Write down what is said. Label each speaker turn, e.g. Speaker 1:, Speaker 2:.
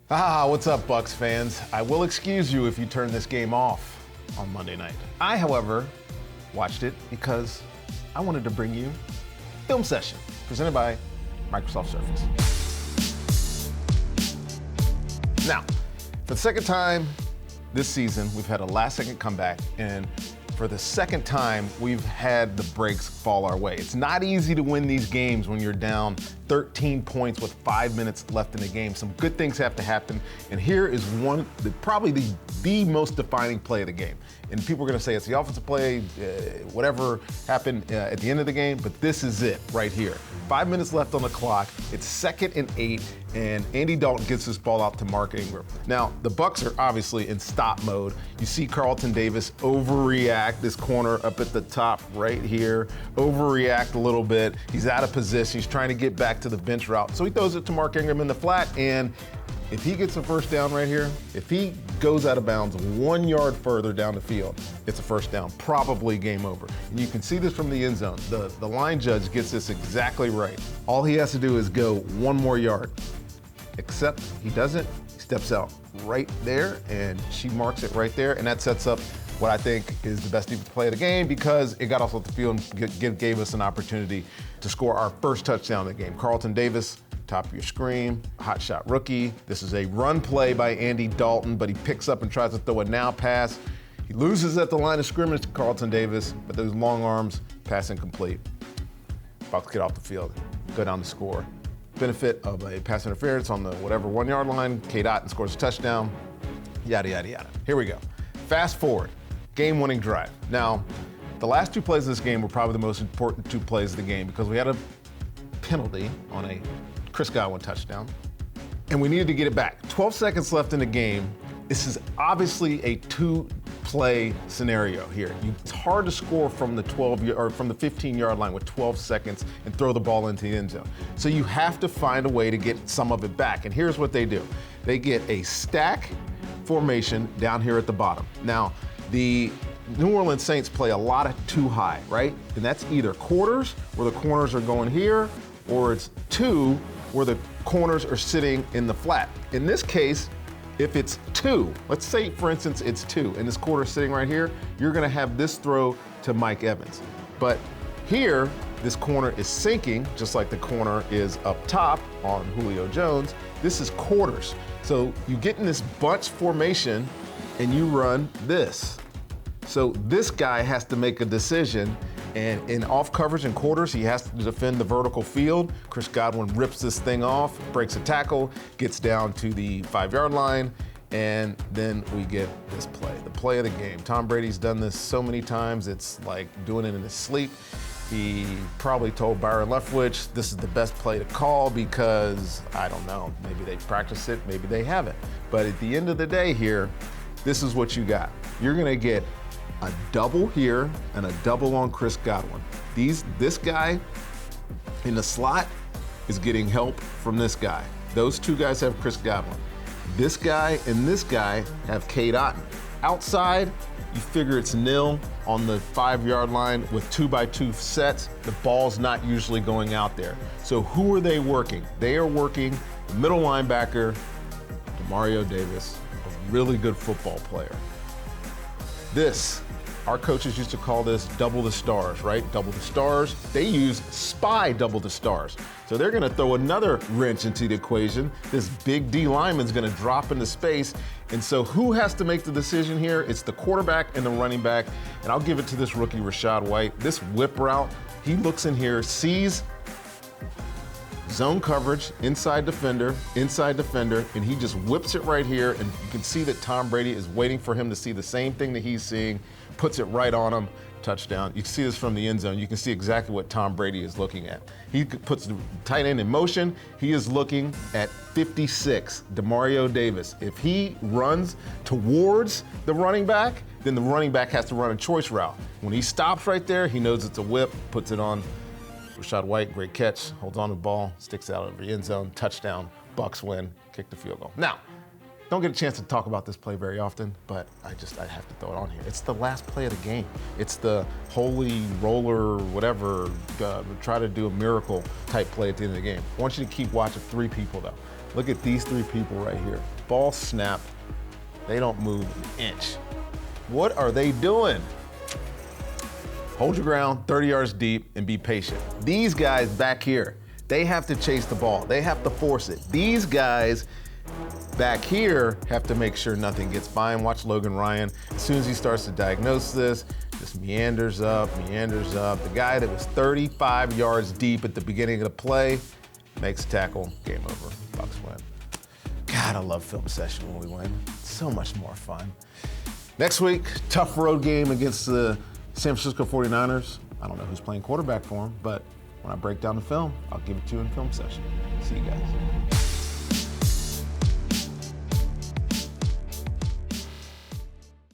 Speaker 1: What's up, Bucs fans? I will excuse you if you turn this game off on Monday night. I, however, watched it because I wanted to bring you Film Session, presented by Microsoft Surface. Now, for the second time this season, we've had a last-second comeback, and for the second time, we've had the breaks fall our way. It's not easy to win these games when you're down 13 points with 5 minutes left in the game. Some good things have to happen, and here is probably the most defining play of the game. And people are gonna say it's the offensive play, whatever happened at the end of the game, but this is it right here. 5 minutes left on the clock, it's 2nd and 8, and Andy Dalton gets this ball out to Mark Ingram. Now, the Bucs are obviously in stop mode. You see Carlton Davis overreact, this corner up at the top right here, overreact a little bit. He's out of position, he's trying to get back to the bench route. So he throws it to Mark Ingram in the flat, and if he gets a first down right here, if he goes out of bounds 1 yard further down the field, it's a first down, probably game over. And you can see this from the end zone. The line judge gets this exactly right. All he has to do is go 1 more yard, except he doesn't. He steps out right there, and she marks it right there, and that sets up what I think is the best defensive play of the game because it got us off the field and gave us an opportunity to score our first touchdown of the game. Carlton Davis, top of your screen, hot shot rookie. This is a run play by Andy Dalton, but he picks up and tries to throw a now pass. He loses at the line of scrimmage to Carlton Davis, but those long arms, pass incomplete. Bucs get off the field, go down to score. Benefit of a pass interference on the whatever 1 yard line, K. Dotton scores a touchdown, yada, yada, yada. Here we go. Fast forward, game-winning drive. Now, the last 2 plays of this game were probably the most important 2 plays of the game because we had a penalty on a Chris Godwin touchdown, and we needed to get it back. 12 seconds left in the game. This is obviously a 2-play scenario here. It's hard to score from the 15-yard line with 12 seconds and throw the ball into the end zone. So you have to find a way to get some of it back. And here's what they do. They get a stack formation down here at the bottom. Now, the New Orleans Saints play a lot of 2 high, right? And that's either quarters, where the corners are going here, or it's 2, where the corners are sitting in the flat. In this case, if it's 2, let's say, for instance, it's 2, and this quarter is sitting right here, you're gonna have this throw to Mike Evans. But here, this corner is sinking, just like the corner is up top on Julio Jones. This is quarters. So you get in this bunch formation, and you run this. So this guy has to make a decision, and in off coverage and quarters, he has to defend the vertical field. Chris Godwin rips this thing off, breaks a tackle, gets down to the 5-yard line, and then we get this play, the play of the game. Tom Brady's done this so many times, it's like doing it in his sleep. He probably told Byron Leftwich, this is the best play to call because, I don't know, maybe they practiced it, maybe they haven't. But at the end of the day here, this is what you got. You're gonna get a double here and a double on Chris Godwin. This guy in the slot is getting help from this guy. Those 2 guys have Chris Godwin. This guy and this guy have K. Dotton. Outside, you figure it's nil on the 5-yard line with 2x2 sets. The ball's not usually going out there. So who are they working? They are working the middle linebacker, Demario Davis, a really good football player. Our coaches used to call this double the stars, right? Double the stars. They use spy double the stars. So they're gonna throw another wrench into the equation. This big D lineman's gonna drop into space. And so who has to make the decision here? It's the quarterback and the running back. And I'll give it to this rookie, Rachaad White. This whip route, he looks in here, sees zone coverage, inside defender, and he just whips it right here, and you can see that Tom Brady is waiting for him to see the same thing that he's seeing, puts it right on him, touchdown. You can see this from the end zone. You can see exactly what Tom Brady is looking at. He puts the tight end in motion. He is looking at 56, Demario Davis. If he runs towards the running back, then the running back has to run a choice route. When he stops right there, he knows it's a whip, puts it on Rachaad White, great catch, holds on to the ball, sticks out of the end zone, touchdown, Bucs win, kick the field goal. Now, don't get a chance to talk about this play very often, but I have to throw it on here. It's the last play of the game. It's the holy roller, whatever, try to do a miracle type play at the end of the game. I want you to keep watching 3 people though. Look at these three people right here. Ball snap. They don't move an inch. What are they doing? Hold your ground 30 yards deep and be patient. These guys back here, they have to chase the ball. They have to force it. These guys back here have to make sure nothing gets by him. Watch Logan Ryan. As soon as he starts to diagnose this, just meanders up, meanders up. The guy that was 35 yards deep at the beginning of the play makes a tackle, game over, Bucs win. God, I love film session when we win. It's so much more fun. Next week, tough road game against the San Francisco 49ers. I don't know who's playing quarterback for them, but when I break down the film, I'll give it to you in film session. See you guys.